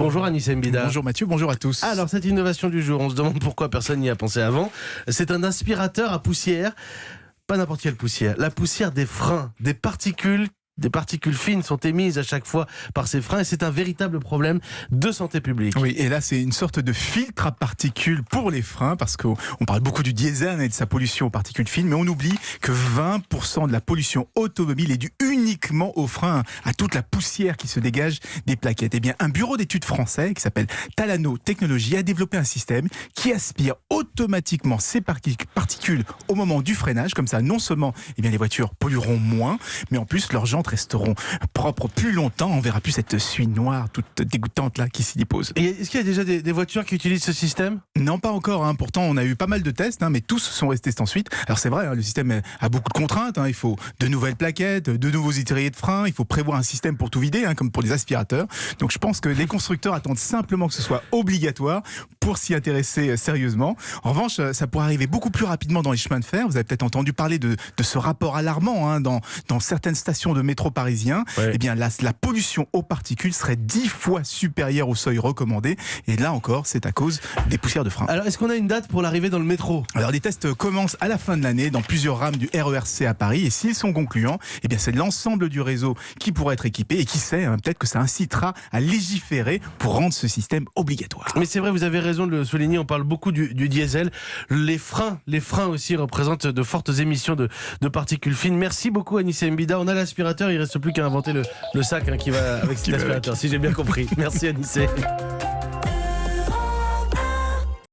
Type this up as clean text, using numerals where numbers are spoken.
Bonjour Anissa Mbida. Bonjour Mathieu, bonjour à tous. Alors cette innovation du jour, on se demande pourquoi personne n'y a pensé avant. C'est un aspirateur à poussière, pas n'importe quelle poussière, la poussière des freins, des particules fines sont émises à chaque fois par ces freins et c'est un véritable problème de santé publique. Oui, et là c'est une sorte de filtre à particules pour les freins, parce qu'on parle beaucoup du diesel et de sa pollution aux particules fines, mais on oublie que 20% de la pollution automobile est due uniquement aux freins, à toute la poussière qui se dégage des plaquettes. Eh bien, un bureau d'études français qui s'appelle Talano Technologies a développé un système qui aspire automatiquement ces particules au moment du freinage. Comme ça, non seulement les voitures pollueront moins, mais en plus leurs jantes resteront propres plus longtemps. On verra plus cette suie noire toute dégoûtante là qui s'y dépose. Et est-ce qu'il y a déjà des voitures qui utilisent ce système ? Non, pas encore. Pourtant, on a eu pas mal de tests, mais tous sont restés sans suite. Alors c'est vrai, le système a beaucoup de contraintes. Il faut de nouvelles plaquettes, de nouveaux étriers de frein. Il faut prévoir un système pour tout vider, comme pour les aspirateurs. Donc je pense que les constructeurs attendent simplement que ce soit obligatoire pour s'y intéresser sérieusement. En revanche, ça pourrait arriver beaucoup plus rapidement dans les chemins de fer. Vous avez peut-être entendu parler de ce rapport alarmant dans certaines stations de métro parisien. Ouais. Eh bien, la pollution aux particules serait 10 fois supérieure au seuil recommandé. Et là encore, c'est à cause des poussières de frein. Alors, est-ce qu'on a une date pour l'arrivée dans le métro ? Alors, les tests commencent à la fin de l'année dans plusieurs rames du RERC à Paris. Et s'ils sont concluants, eh bien, c'est l'ensemble du réseau qui pourrait être équipé. Et qui sait, peut-être que ça incitera à légiférer pour rendre ce système obligatoire. Mais c'est vrai, vous avez raison de le souligner. On parle beaucoup du diesel. Les freins aussi représentent de fortes émissions de particules fines. Merci beaucoup, Anissa Mbida. On a l'aspirateur. Il ne reste plus qu'à inventer le sac qui va avec cet aspirateur, si j'ai bien compris. Merci, Anissa.